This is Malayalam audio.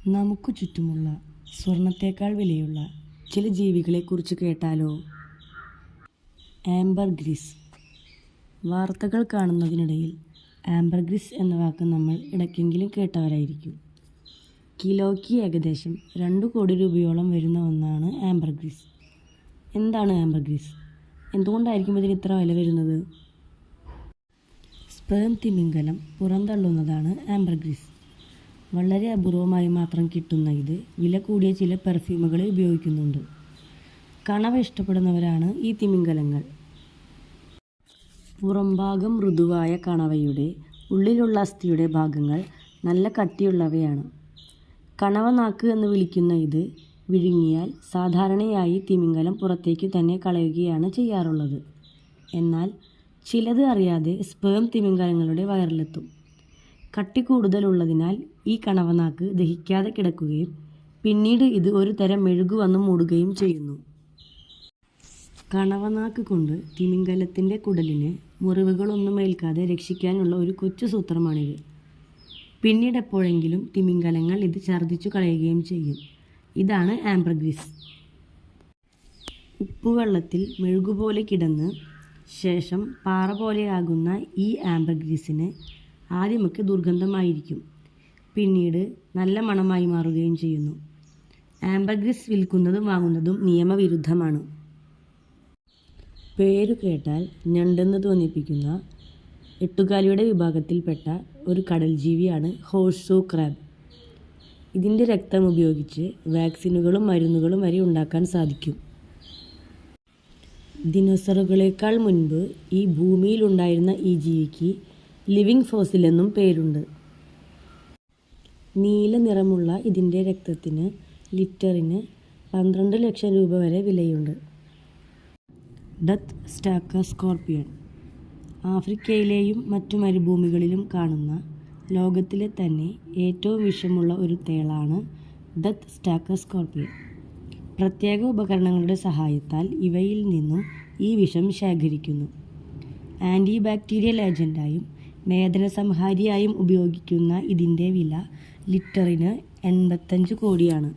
നമുക്ക് ചുറ്റുമുള്ള സ്വർണത്തേക്കാൾ വിലയുള്ള ചില ജീവികളെക്കുറിച്ച് കേട്ടാലോ? ആംബർഗ്രിസ്. വാർത്തകൾ കാണുന്നതിനിടയിൽ ആംബർഗ്രിസ് എന്ന വാക്ക് നമ്മൾ ഇടയ്ക്കെങ്കിലും കേട്ടവരായിരിക്കും. കിലോയ്ക്ക് ഏകദേശം 2 കോടി രൂപയോളം വരുന്ന ഒന്നാണ് ആംബർഗ്രിസ്. എന്താണ് ആംബർഗ്രിസ്? എന്തുകൊണ്ടായിരിക്കും ഇതിന് ഇത്ര വില വരുന്നത്? സ്പേം തിമിംഗലം പുറന്തള്ളുന്നതാണ് ആംബർഗ്രിസ്. വളരെ അപൂർവമായി മാത്രം കിട്ടുന്ന ഇത് വില കൂടിയ ചില പെർഫ്യൂമുകളിൽ ഉപയോഗിക്കുന്നുണ്ട്. കണവ ഇഷ്ടപ്പെടുന്നവരാണ് ഈ തിമിംഗലങ്ങൾ. പുറംഭാഗം മൃദുവായ കണവയുടെ ഉള്ളിലുള്ള അസ്ഥിയുടെ ഭാഗങ്ങൾ നല്ല കട്ടിയുള്ളവയാണ്. കണവനാക്ക് എന്ന് വിളിക്കുന്ന ഇത് വിഴുങ്ങിയാൽ സാധാരണയായി തിമിംഗലം പുറത്തേക്ക് തന്നെ കളയുകയാണ് ചെയ്യാറുള്ളത്. എന്നാൽ ചിലത് അറിയാതെ സ്പേം തിമിംഗലങ്ങളുടെ വയറിലെത്തും. കട്ടി കൂടുതലുള്ളതിനാൽ ഈ കണവനാക്ക് ദഹിക്കാതെ കിടക്കുകയും പിന്നീട് ഇത് ഒരു തരം മെഴുകു വന്ന് മൂടുകയും ചെയ്യുന്നു. കണവനാക്ക് കൊണ്ട് തിമിംഗലത്തിൻ്റെ കുടലിന് മുറിവുകളൊന്നും ഏൽക്കാതെ രക്ഷിക്കാനുള്ള ഒരു കൊച്ചു സൂത്രമാണിത്. പിന്നീട് എപ്പോഴെങ്കിലും തിമിംഗലങ്ങൾ ഇത് ഛർദ്ദിച്ചു കളയുകയും ചെയ്യും. ഇതാണ് ആംബർഗ്രിസ്. ഉപ്പുവെള്ളത്തിൽ മെഴുകുപോലെ കിടന്ന് ശേഷം പാറ പോലെയാകുന്ന ഈ ആംബർഗ്രിസിന് ആദ്യമൊക്കെ ദുർഗന്ധമായിരിക്കും. പിന്നീട് നല്ല മണമായി മാറുകയും ചെയ്യുന്നു. ആംബർഗ്രിസ് വിൽക്കുന്നതും വാങ്ങുന്നതും നിയമവിരുദ്ധമാണ്. പേരു കേട്ടാൽ ഞണ്ടെന്ന് തോന്നിപ്പിക്കുന്ന എട്ടുകാലിയുടെ വിഭാഗത്തിൽപ്പെട്ട ഒരു കടൽ ജീവിയാണ് ഹോഴ്സൂ ക്രാബ്. ഇതിൻ്റെ രക്തം ഉപയോഗിച്ച് വാക്സിനുകളും മരുന്നുകളും വരെ ഉണ്ടാക്കാൻ സാധിക്കും. ദിനോസറുകളേക്കാൾ മുൻപ് ഈ ഭൂമിയിലുണ്ടായിരുന്ന ഈ ജീവിക്ക് ലിവിങ് ഫോസിൽ എന്നും പേരുണ്ട്. നീല നിറമുള്ള ഇതിൻ്റെ രക്തത്തിന് ലിറ്ററിന് 12 ലക്ഷം രൂപ വരെ വിലയുണ്ട്. Death stacker scorpion. ആഫ്രിക്കയിലെയും മറ്റു മരുഭൂമികളിലും കാണുന്ന ലോകത്തിലെ തന്നെ ഏറ്റവും വിഷമുള്ള ഒരു തേളാണ് ഡെത്ത് സ്റ്റാക്കർ സ്കോർപിയൻ. പ്രത്യേക ഉപകരണങ്ങളുടെ സഹായത്താൽ ഇവയിൽ നിന്നും ഈ വിഷം ശേഖരിക്കുന്നു. ആൻറ്റി ബാക്ടീരിയൽ ഏജൻ്റായും വേദന സംഹാരിയായും ഉപയോഗിക്കുന്ന ഇതിൻ്റെ വില ലിറ്ററിന് 85 കോടിയാണ്.